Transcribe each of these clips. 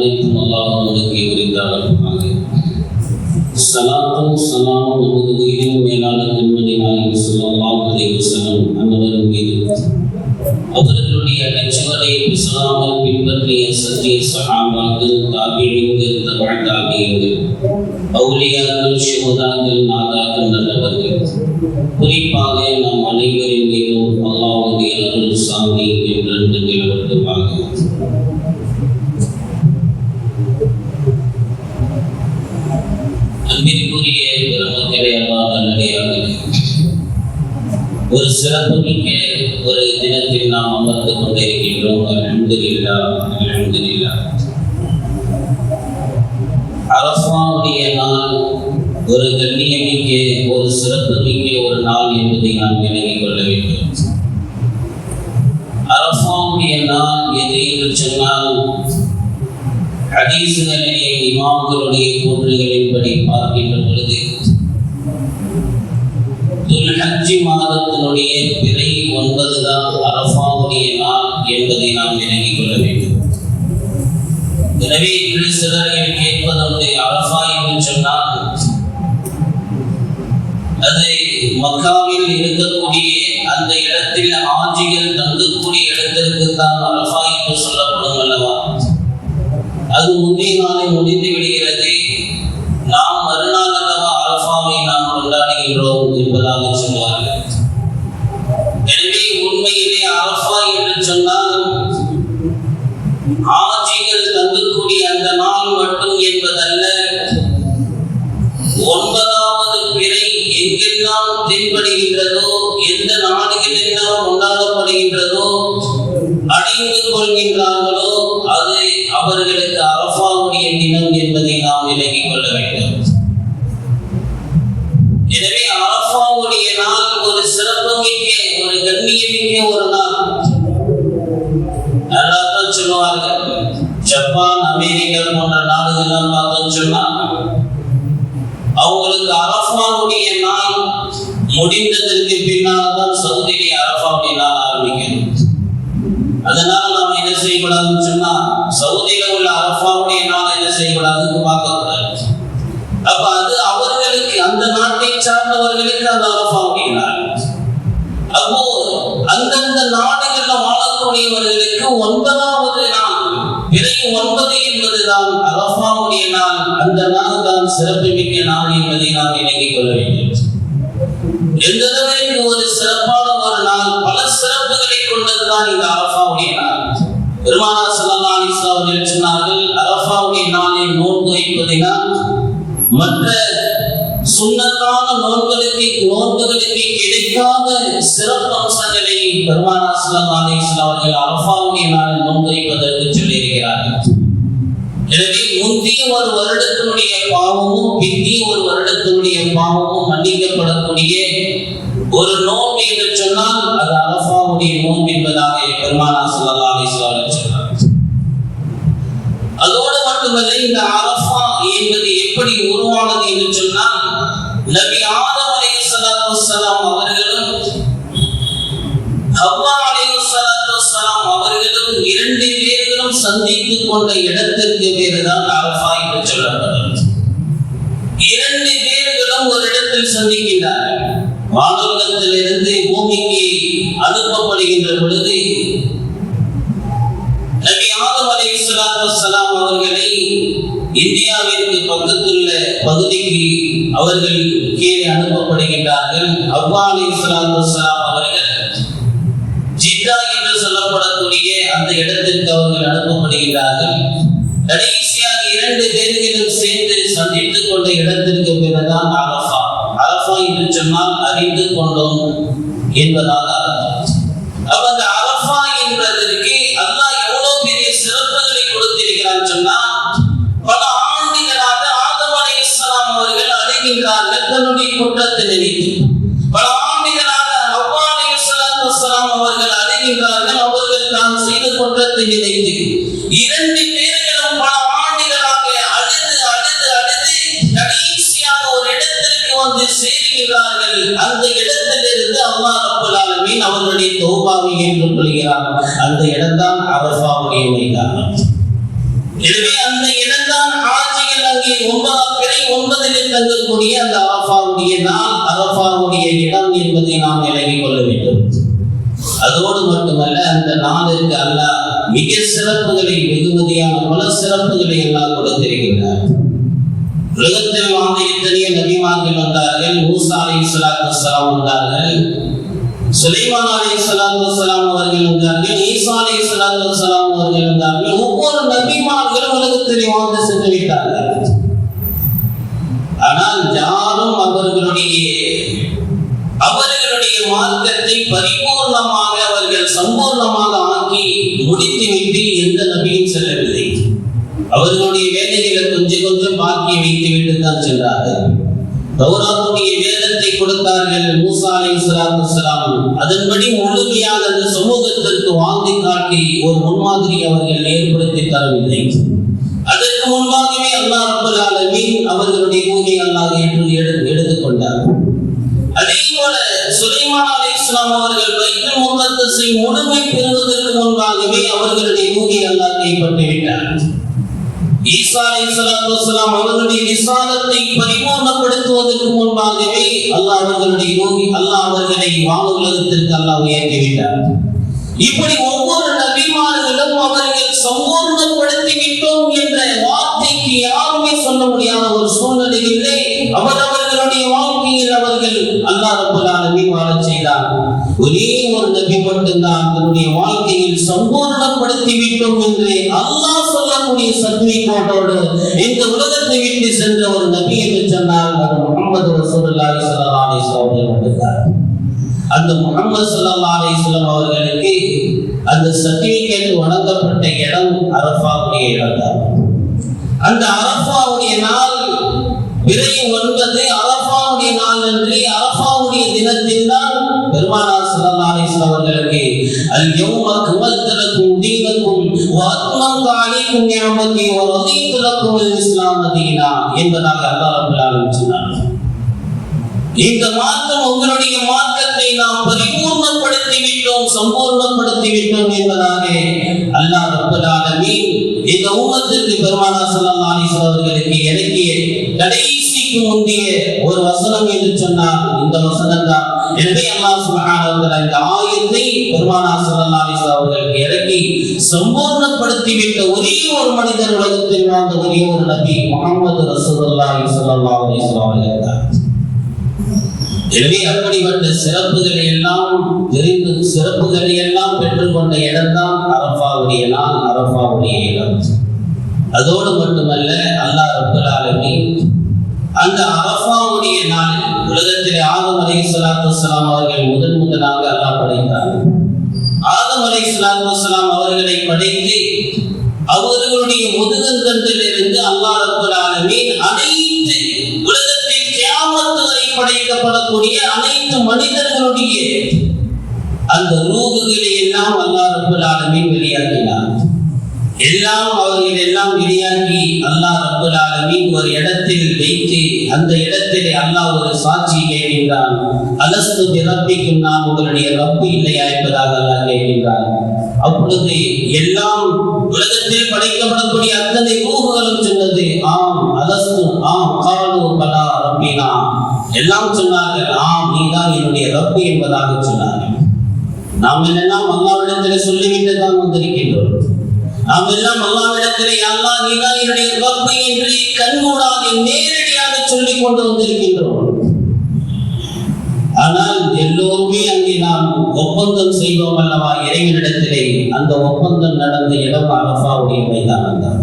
அனைத்தும் அல்லாஹ் ஒருவனுக்கு உரித்தாவதாக. ஸலாத்தும் ஸலாமும் நமது உயிரின் மேலான கண்மணி நாயகம் ஸல்லல்லாஹு அலைஹி வஸல்லம் அன்னவரின் மீது, அவர்களுடைய நெஞ்சுவரை பிசகாமல் பின்பற்றிய சத்திய சஹாபாக்கள், தாபிஈன்கள், தபஅ தாபிஈன்கள், அவுலியாக்கள், ஷுஹதாக்கள், நாதாக்கள், நல்லவர்கள், குறிப்பாக நம் அனைவரின் மீதும் அல்லாஹ்வுடைய அருள் சாந்தி என்றென்று நிலவட்டுமாக. அன்பிற்குரிய பெருமக்களே, அல்லாஹ் நல்லடியார்களே, ஒரு சிறப்புமிக்க ஒரு தினத்தில் நாம் அமர்ந்து கொண்டிருக்கின்றோம். அல்ஹம்துலில்லாஹ், அல்ஹம்துலில்லாஹ். அரஃபாவுடைய நாள் ஒரு கண்ணியமிக்க, ஒரு சிறப்புமிக்க ஒரு நாள் என்பதை நாம் விளங்கிக் கொள்ள வேண்டும். அரஃபாவுடைய நாள் எது என்று சொன்னால், ஹதீஸ்களிலே இமாம்களுடைய கூற்றுகளின்படி பார்க்கின்ற பொழுது துல்ஹஜ் மாதத்தினுடைய பிறை 9 தான் அரஃபாவுடைய நாள் என்பதை நாம் விளங்கிக் கொள்ள வேண்டும். எனவே இன்று சிலர்கள் கேட்பதுண்டு, அரஃபா என்று சொன்னால் அது மக்காவில் இருக்கக்கூடிய அந்த இடத்தில் ஆஜிகள் தங்கக்கூடிய இடத்திற்கு தான் அரஃபா என்று சொல்லப்படும் அல்லவா? அது முந்தைய நாளை முடிந்து விடுகிறது, நாம் மறுநாள் அல்லவா அரஃபாவை நாம் கொண்டாடுகின்றோம் என்பதாக சொல்வார்கள். எனவே உண்மையிலே அரஃபா என்று சொன்னால் ஆஜிகள் தங்கக்கூடிய அந்த நாள் மட்டும் என்பதல்ல. 9வது பிறை எங்கெல்லாம் தென்படுகின்றதோ, எந்த நாடுகள் எல்லாம் கொண்டாடப்படுகின்றதோ, அடைந்து கொள்கின்றார்களோ, அது அவர்களுக்கு அரஃபாவுடைய தினம் என்பதை நாம் விளங்கிக் கொள்ள வேண்டும். எனவே அரஃபாவுடைய நாள் ஒரு சிறப்புமிக்க, ஒரு கண்ணியமிக்க ஒரு நாள். அல்லாஹ் சொல்லுவார்கள், ஜப்பான், அமெரிக்கா போன்ற நாடுகள் பார்த்தோம் சொன்னாங்க, அவங்களுக்கு அரஃபாவுடைய நாள் முடிந்ததற்கு பின்னால் தான் சவுதியிலே அரஃபாவுடைய நாள் ஆரம்பிக்கணும். அதனால நாம் என்ன செய்யக்கூடாதுன்னு சொன்னா, சவுதியில உள்ள அரஃபாவுடைய நாள் என்ன செய்யக்கூடாதுன்னு பார்க்கக்கூடாது. அப்ப அது அவர்களுக்கு, அந்த நாட்டை சார்ந்தவர்களுக்கு அந்த அரஃபாவுடைய நாள். அப்போ அந்தந்த நாடுகள்ல வாழக்கூடியவர்களுக்கு 9வது நாள், பிறை 9 என்பதுதான் அரஃபாவுடைய நாள். அந்த நாள் தான் சிறப்புமிக்க நாள் என்பதை நாம் விளங்கிக் கொள்ள வேண்டும். எந்த அளவிற்கு ஒரு சிறப்பான ஒரு நாள், பல சிறப்புகளை கொண்டதுதான் இந்த அரஃபாவுடைய நாள். பெருமானார் ஸல்லல்லாஹு அலைஹி வஸல்லம் அவர்கள் சொன்னார்கள், அரஃபாவுடைய நாளில் நோன்பு வைப்பதினால் மற்ற சுன்னத்தான நோன்புகளுக்கு கிடைக்காத சிறப்பு அம்சங்களை பெருமானார் ஸல்லல்லாஹு அலைஹி வஸல்லம் அவர்கள் அரஃபாவுடைய நாளில் நோன்பு வைப்பதற்கு சொல்லியிருக்கிறார்கள். எனவே முந்தைய ஒரு வருடத்தினுடைய பாவமும் பிந்திய ஒரு வருடத்தினுடைய பாவமும் மன்னிக்கப்படக்கூடிய ஒரு நோன்பு என்று சொன்னால் அது அரஃபாவுடைய நோன்பு என்பதாக பெருமானார் ஸல்லல்லாஹு அலைஹி வஸல்லம் சொன்னார். அதோடு மட்டுமல்ல, இந்த அரஃபா என்பது எப்படி உருவானது என்று சொன்னால், நபி ஆதம் அலைஹிஸ்ஸலாத்து வஸ்ஸலாம் அவர்களும் ஹவ்வா அலைஹிஸ்ஸலாத்து வஸ்ஸலாம் அவர்களும் 2 பேர்களும் சந்தித்துக் கொண்ட இடத்திற்கு பேருதான் அரஃபா என்று சொல்லப்படுகிறது. 2 பேர்களும் ஒரு இடத்தில் சந்திக்கின்றார்கள். வானோலகத்திலிருந்து பூமிக்கு அனுப்பப்படுகின்ற பொழுது நபி ஆதம் அலைஹிஸ்ஸலாத்து வஸ்ஸலாம் அவர்களை இந்தியாவிற்கு பக்கத்துள்ள பகுதிக்கு அவர்கள் கீழே அனுப்பப்படுகின்றார்கள். ஹவ்வா அலைஹிஸ்ஸலாத்து வஸ்ஸலாம் அவர்கள் ஜித்தா என்று சொல்லப்படக்கூடிய அந்த இடத்திற்கு அவர்கள் அனுப்பப்படுகிறார்கள். கடைசியாக 2 பேர்களும் சேர்ந்து சந்தித்துக் கொண்ட இடத்திற்கு பிறகுதான் அரஃபா. அரஃபா என்று சொன்னால் அறிந்து கொண்டோம் என்பதாக அர்த்தம். அப்ப அந்த அரஃபா என்பதற்கு அல்லாஹ் எவ்வளவு பெரிய சிறப்புகளை கொடுத்திருக்கிறான் சொன்னா, பல ஆண்டுகளாக ஆதம் அலைஹிஸ்ஸலாம் அவர்கள் அழுகின்றார்கள் தன்னுடைய குற்றத்தை நினைத்து. பல ஆண்டுகளாக ஹவ்வா அலைஹிஸ்ஸலாத்து வஸ்ஸலாம் அவர்கள் அழுகின்றார்கள் அவர்கள் தான் செய்த குற்றத்தை நினைத்து. 2 பேர்களும் பல ஆண்டுகளாக அழுது அழுது அழுது கடைசியாக ஒரு இடத்திற்கு வந்து சேருகிறார்கள். அந்த இடத்திலிருந்து அல்லாஹ் ரப்பல் ஆலமீன் அவர்களுடைய தௌபாவை ஏற்றுக்கொள்கிறார். அந்த இடம்தான் அரஃபாவுடைய மைதானம். எனவே அந்த இடம்தான் ஹாஜிகள் அங்கே 9 தங்கக்கூடிய அந்த அரஃபாவுடைய நாள், அரஃபாவுடைய இடம் என்பதை நாம் விளங்கிக் கொள்ள வேண்டும். அதோடு மட்டுமல்ல, அந்த நாளிற்கு அல்லாஹ் மிக சிறப்புகளை, வெகுமதியான பல சிறப்புகளை எல்லாம் கொடுத்திருக்கின்றார். உலகத்தில் வாழ்ந்த எத்தனையோ நபிமார்கள் வந்தார்கள். மூசா அலைஹிஸ்ஸலாத்து வஸ்ஸலாம் வந்தார்கள், சுலைமான் அலைஹிஸ்ஸலாத்து வஸ்ஸலாம் அவர்கள் வந்தார்கள், ஈசா அலைஹிஸ்ஸலாத்து வஸ்ஸலாம் அவர்கள் வந்தார்கள். ஒவ்வொரு நபிமார்களும் உலகத்தில் வாழ்ந்து சென்று விட்டார்கள். ஆனால் யாரும் அவர்களுடைய மார்க்கத்தை பரிபூர்ணமாக அவர்கள் சம்பூர்ணமாக ஆக்கி முடித்துவிட்டு எந்த நபியும் செல்லவில்லை. அவர்களுடைய வேலைகளை கொஞ்சம் பாக்கி வைத்துவிட்டு தான் சென்றார்கள். தௌராத்துடைய வேதத்தை கொடுத்தார்கள் மூசா அலைஹிஸ்ஸலாத்து வஸ்ஸலாம். அதன்படி முழுமையாக அந்த சமூகத்திற்கு வாழ்ந்து காட்டி ஒரு முன்மாதிரி அவர்கள் ஏற்படுத்தி தரவில்லை. அதற்கு முன்பாகவே அல்லாஹ் ரப்பல் ஆலமீன் அவர்களுடைய ரூஹை அல்லாஹ் எடுத்துக்கொண்டார். அதே போல சுலைமான் அலைஹிஸ்ஸலாம் அவர்கள் பைத்துல் முகத்தஸை முழுமை பெறுவதற்கு முன்பாகவே அவர்களுடைய ரூஹை அல்லாஹ் கைப்பற்றி விட்டார். ஈசா அலைஹிஸ்ஸலாத்து வஸ்ஸலாம் அவர்களுடைய ரிசாலத்தை பரிபூர்ணப்படுத்துவதற்கு முன்பாகவே அல்லாஹ் அவர்களுடைய ரூஹை, அல்லாஹ் அவர்களை வானுலகத்திற்கு அல்லாஹ் உயர்த்தி விட்டார். இப்படி ஒவ்வொரு நபிமார்களும் அவர்கள் சம்பூர்ணப்படுத்தி விட்டோம் என்ற வார்த்தைக்கு யாருமே சொல்ல முடியாத ஒரு சூழ்நிலையிலே அவர்களுடைய வாழ்க்கையில் அவர்கள் அல்லாஹ் ரப்பல் ஆலமீன் வாழச் செய்தார். ஒரே ஒரு நபி மட்டும்தான் தன்னுடைய வாழ்க்கையில் சம்பூர்ணப்படுத்தி விட்டோம் என்று அல்லாஹ் சொல்லக்கூடிய சர்டிபிகேட்டோடு இந்த உலகத்தை விட்டு சென்ற ஒரு நபி என்று சொன்னால் அது முஹம்மது ரசூலுல்லாஹி ஸல்லல்லாஹு அலைஹி வஸல்லம். அந்த முஹம்மது ஸல்லல்லாஹு அலைஹி வஸல்லம் அவர்களுக்கு அந்த சர்டிபிகேட் வழங்கப்பட்ட இடம் அரஃபாவுடைய இடம் தான். அந்த அரஃபாவுடைய நாள் பிறை 9 அரஃபாவுடைய நாள் அன்று அரஃபாவுடைய தினத்தில் தான் பெருமானார் ஸல்லல்லாஹு அலைஹி வஸல்லம் அவர்களுக்கு அல் யௌம அக்மல்து லக்கும் தீனக்கும் வ அத்மம்து அலைக்கும் நிஅமதி வ ரதீது லக்கும் அல் இஸ்லாம் தீனா என்பதாக அல்லாஹ் ரப்பல் ஆலமீன் சொன்னார். இந்த மார்க்கம் உங்களுடைய மார்க்கத்தை நாம் பரிபூர்ணப்படுத்தி விட்டோம், சம்பூர்ணப்படுத்தி விட்டோம் என்பதாக அல்லாஹ் ரப்பல் ஆலமீன் இந்த உம்மத்திற்கு பெருமானார் ஸல்லல்லாஹு அலைஹி வஸல்லம் அவர்களுக்கு இறக்கிய கடைசிக்கு முந்திய ஒரு வசனம் என்று சொன்னால் இந்த வசனம் தான். எனவே அல்லாஹ் சுப்ஹானஹு வ தஆலா இந்த ஆயத்தை பெருமானார் ஸல்லல்லாஹு அலைஹி வஸல்லம் அவர்களுக்கு இறக்கி சம்பூர்ணப்படுத்தி விட்ட ஒரே ஒரு மனிதர், உலகத்தில் வாழ்ந்த ஒரே ஒரு நபி முஹம்மது ரசூலுல்லாஹி ஸல்லல்லாஹு அலைஹி வஸல்லம் அவர்கள் தான். எனவே அப்படிப்பட்ட சிறப்புகளை எல்லாம் பெற்றுக்கொண்ட இடம்தான் அரஃபாவுடைய நாள், அரஃபாவுடைய இடம். அதோடு மட்டுமல்ல, அல்லாஹ் ரப்பல் ஆலமீன் அந்த அரஃபாவுடைய நாளில் உலகத்திலே ஆதம் அலைஹிஸ்ஸலாத்து வஸ்ஸலாம் அவர்கள் முதலாக அல்லாஹ் படைத்தார். ஆதம் அலைஹிஸ்ஸலாத்து வஸ்ஸலாம் அவர்களை படைத்து அவர்களுடைய முதுகந்தண்டிலிருந்து அல்லாஹ் ரப்பல் ஆலமீன் அனைத்து உலகத்தில் கியாமத் வரை படைக்கப்படக்கூடிய அனைத்து மனிதர்களுடைய அந்த ரூஹுகளை எல்லாம் அல்லாஹ் ரப்பல் ஆலமீன் வெளியாக்கினார். அவர்கள் எல்லாம் வெளியாகி அல்லாஹ் ரப்பல் ஆலமீன் ஒரு இடத்தில் வைத்து அந்த இடத்திலே அல்லாஹ் ஒரு சாட்சி கேட்கின்றான். அலஸ்து பிரப்பிக்கும், நான் உங்களுடைய ரப்பு இல்லையா என்பதாக அல்லாஹ் கேட்கின்றான். அப்பொழுது எல்லாம் உலகத்தில் படைக்கப்படக்கூடிய அத்தனை ரூஹுகளும் சொன்னது ஆம் அலஸ்து, ஆம் காலு பலா ரப்பினா, எல்லாம் சொன்னார்கள் ஆம் நீதான் என்னுடைய ரப்பு என்பதாக சொன்னார்கள். நாம் எல்லாம் அல்லாஹ்விடத்திலே சொல்லிவிட்டு தான் வந்திருக்கின்றோம். நாம் எல்லாம் அல்லாஹ்விடத்திலே அல்லாஹ் நீதான் என்னுடைய ரப்பு என்று கண்மூடாக நேரடியாக சொல்லிக் கொண்டு வந்திருக்கின்றோம். ஆனால் எல்லோருமே அங்கே நாம் ஒப்பந்தம் செய்வோம் அல்லவா இறைவனிடத்திலே. அந்த ஒப்பந்தம் நடந்த இடம் அரஃபாவுடைய மைதானம் தான்.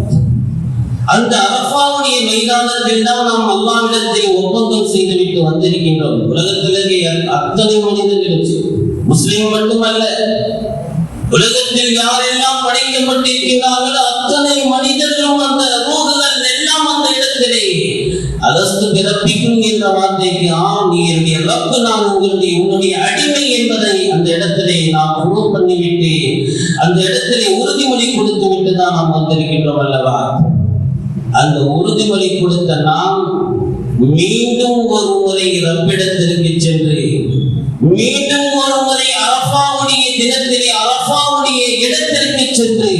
அந்த அரஃபாவுடைய மைதானத்தில் தான் நாம் அல்லாஹ்விடத்தில் ஒப்பந்தம் செய்துவிட்டு வந்திருக்கின்றோம். உலகத்திலே அத்தனை மனிதர்களும், முஸ்லிம் மட்டுமல்ல, உலகத்தில் யாரெல்லாம் படைக்கப்பட்டிருக்கிறார்களோ அத்தனை மனிதர்களும் அந்த ரூஹுகள் எல்லாம் அந்த இடத்திலே அலஸ்து பிரப்பிக்கும் என்ற வார்த்தைக்கு ஆம் நீ என்னுடைய ரப்பு, நான் உன்னுடைய அடிமை என்பதை அந்த இடத்திலே நாம் ப்ரூவ் பண்ணிவிட்டு அந்த இடத்திலே உறுதிமொழி கொடுத்து விட்டு தான் நாம் வந்திருக்கின்றோம் அல்லவா. அந்த உறுதிமொழி கொடுத்த நாம் மீண்டும் ஒரு முறை ரப்பிடத்திற்கு சென்று மீண்டும் ஒரு முறை அரஃபாவுடைய தினத்திலே அரஃபாவுடைய இடத்திற்கு சென்று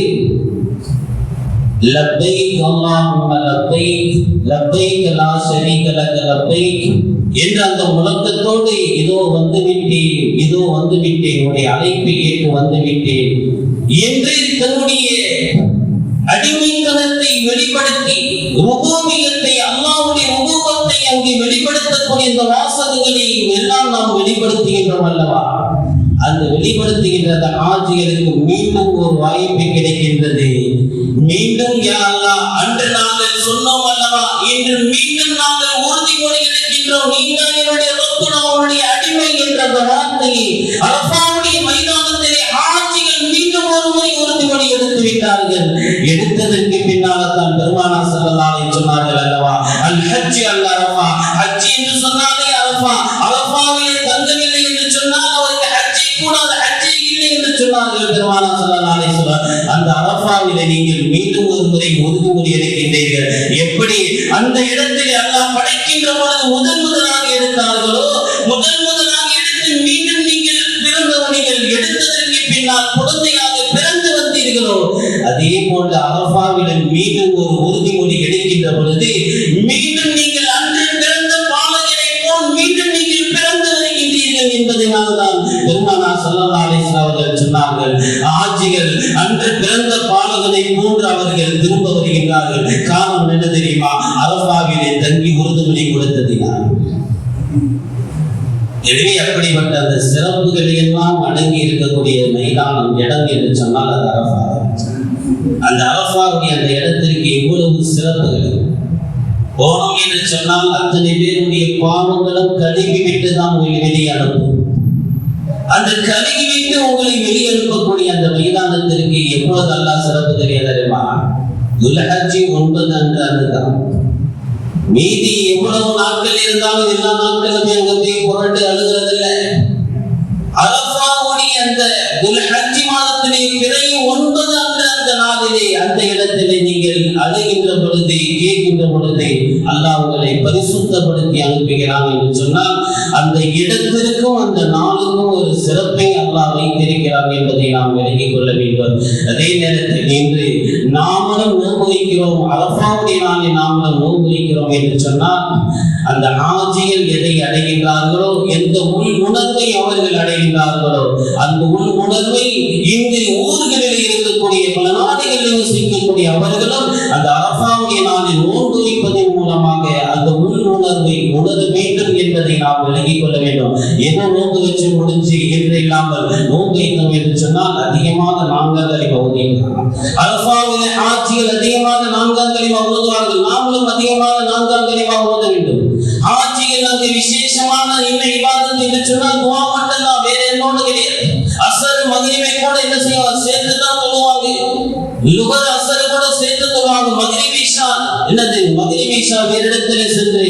லப்பைக் அல்லாஹும்ம லப்பைக் லப்பைக் லா ஷரீக லக லப்பைக் என்ற அந்த முழக்கத்தோடு இதோ வந்து விட்டேன் உடைய அழைப்பை ஏற்று வந்து விட்டேன் என்று தன்னுடைய அடிமைத்தனத்தை வெளிப்படுத்தி ருபூபியத்தை அல்லாஹ்வுடைய ருபூபத்தை அங்கே வெளிப்படுத்தக்கூடிய இந்த வாசகங்களை எல்லாம் நாம் வெளிப்படுத்துகின்றோம் அல்லவா? அந்த வெளிப்படுத்துகின்ற அந்த ஆட்சிகளுக்கு மீண்டும் ஒரு வாய்ப்பு கிடைக்கின்றது. மீண்டும் யா அல்லாஹ், அன்று நாங்கள் சொன்னோம் அல்லவா, இன்று மீண்டும் நாங்கள் உறுதிமொழி எடுக்கின்றோம், நீங்கள் என்னுடைய ரப்பு, நம்முடைய அடிமை என்ற அந்த வார்த்தையை அரஃபாவுடைய மைதானத்திலே ஆட்சிகள் மீண்டும் ஒரு முறை உறுதிமொழி எடுத்து விட்டார்கள். எடுத்ததற்கு பின்னால்தான் பெருமானார் ஸல்லல்லாஹு அலைஹி சொன்னார்கள் அல்லவா, அல் ஹஜ் அல் அரஃபா, ஹஜ் என்று சொன்னாலே அரஃபா, அரஃபாவிலே தங்கவில்லை என்று சொன்னால் அவருக்கு ஹஜ்ஜை கூடாது, ஹஜ்ஜை இல்லை என்று சொன்னார்கள் பெருமானார் ஸல்லல்லாஹு அலைஹி வஸல்லம். அந்த அரஃபாவிலே நீங்கள் மீண்டும் ஒரு முறை உறுதிமொழி எடுக்கின்றீர்கள். எப்படி அந்த இடத்திலே அல்லாஹ் படைக்கின்ற பொழுது முதலாக எடுத்தார்களோ, முதலாக எடுத்து மீண்டும் நீங்கள் பிறந்தவர்கள் எடுத்ததற்கு பின்னால் குழந்தையாக பிறந்து வந்தீர்களோ, அதே போன்று அரஃபாவிலே மீண்டும் ஒரு உறுதிமொழி எடுக்கின்ற பொழுது மீண்டும் நீங்கள் அன்று பிறந்த பாலகரை போல் மீண்டும் நீங்கள் பிறந்து வருகின்றீர்கள் என்பதனால்தான் பெருமானார் ஸல்லல்லாஹு அலைஹி வஸல்லம் அவர்கள் சொன்னார்கள், ஆட்சிகள் அன்று பிறந்த பாலகனை போன்று அவர்கள் திரும்ப வருகின்றார்கள். காரணம் என்ன தெரியுமா? அரஃபாவிலே தங்கி உறுதிமொழி கொடுத்ததினால். எனவே அப்படிப்பட்ட அந்த சிறப்புகளை எல்லாம் அடங்கி இருக்கக்கூடிய மைதானம் இடம் என்று சொன்னால் அது அரஃபா. அந்த அரஃபாவுடைய அந்த இடத்திற்கு எவ்வளவு சிறப்புகள். போனோம் என்று சொன்னால் அத்தனை பேருடைய பாவங்களும் கழுவி விட்டு தான் உங்களை வெளியே அனுப்பும். அந்த கழுவி விட்டு உங்களை வெளியே அனுப்பக்கூடிய அந்த மைதானத்திற்கு எப்பொழுது அல்லாஹ் சிறப்பு தெரியாதமா? துல்ஹஜ் 9 அன்று அதுதான். மீதி எவ்வளவு நாட்கள் இருந்தாலும் எல்லா நாட்களுமே அங்க போய் புரண்டு அழுகிறதில்ல. அரஃபாவுடைய அந்த துல்ஹஜ் மாதத்திலே பிறை 9 அன்று அந்த நாளிலே அந்த இடத்திலே நீங்கள் அழுகின்ற பொழுது, கேட்கின்ற பொழுது அல்லாஹ் உங்களை பரிசுத்தப்படுத்தி அனுப்புகிறான் என்று சொன்னால் அந்த இடத்திற்கும் அந்த நாளுக்கும் ஒரு சிறப்பை அல்லாஹ் வைத்திருக்கிறான் என்பதை நாம் விளங்கிக் கொள்ள வேண்டும். அதே நேரத்தில் இன்று நாமளும் நோன்பு வைக்கிறோம், அரஃபாவுடைய நாளில் நாமளும் நோன்பு வைக்கிறோம் என்று சொன்னால் அந்த ஆஜிகள் எதை அடைகின்றார்களோ, எந்த உள் உணர்வை அவர்கள் அடைகின்றார்களோ, அந்த உள் உணர்வை இந்த ஊர்களில் இருக்கக்கூடிய பல நாடுகளில் வசிக்கக்கூடிய அவர்களும் அந்த அரஃபாவுடைய நாளில் நோன்பு வைப்பதன் மூலமாக அந்த உள் உணர்வை உணர வேண்டும் என்பதை நாம் விளங்கிக் கொள்ள வேண்டும். ஏதோ நோன்பு வச்சு முடிஞ்சு என்று இல்லாமல் நோன்பு வைத்தோம் என்று சொன்னால் அதிகமாக 4 கலிமா ஓதுகிறார்கள். அரஃபாவிலே ஆட்சிகள் அதிகமாக 4 கலிமா ஓதுவார்கள். நாமளும் அதிகமாக 4 கலிமா ஓத வேண்டும். ஆட்சிகள் அங்கு விசேஷமான இந்த இபாதத் என்று சொன்னால் துஆ மட்டும்தான், வேற என்னோட கிடையாது. அஸ்ர் மக்ரிபை கூட என்ன செய்வாங்க? சேர்த்து தான் தொழுவாங்க. லுஹர் அஸ்ர் கூட சேர்த்து தொழுவாங்க. மக்ரிப் இஷா என்னது? மக்ரிப் இஷா வேறு இடத்திலே சென்று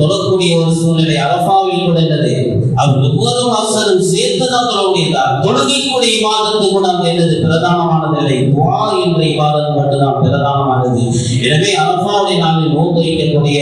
தொழக்கூடிய ஒரு சூழ்நிலை அரஃபாவில் கூட என்னது? அவர் லுஹரும் அஸ்ரும் சேர்த்து தான் தொழ முடியாது. தொழுகைக்குடைய இபாதத்து கூட அங்கு என்னது? பிரதானமானதில்லை. துஆ என்ற இபாதத் மட்டும்தான் பிரதானமானது. எனவே அரஃபாவுடைய நாளில் நோன்பு வைக்கக்கூடிய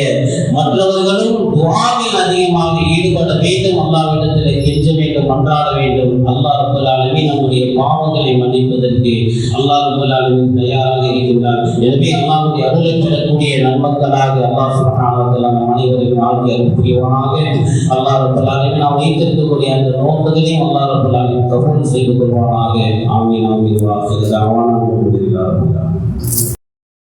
மற்றவர்களும் துஆவில் அதிகமாக ஈடுபட வேண்டும். அல்லாஹ்விடத்திலே கெஞ்ச வேண்டும், மன்றாட வேண்டும். அல்லாஹ் ரப்பல் ஆலமீன் நம்முடைய பாவங்களை மன்னிப்பதற்கு அல்லாஹ் ரப்பல் ஆலமீன் தயாராக இருக்கின்றார். எனவே அல்லாஹ்வுடைய அருளை பெறக்கூடிய நன்மக்களாக அல்லாஹ் சுப்ஹானஹு வ தஆலா நம் அனைவரையும் ஆக்கி அருள்புரிவானாக. அல்லாஹ் ரப்பல் ஆலமீன் நாம் வைத்திருக்கக்கூடிய அந்த நோன்புகளையும் அல்லாஹ் ரப்பல் ஆலமீன் கபூல் செய்து கொள்வானாக. ஆமீன் ஆமீன். வாஹிர் தஅவானா அல்ஹம்துலில்லாஹ்.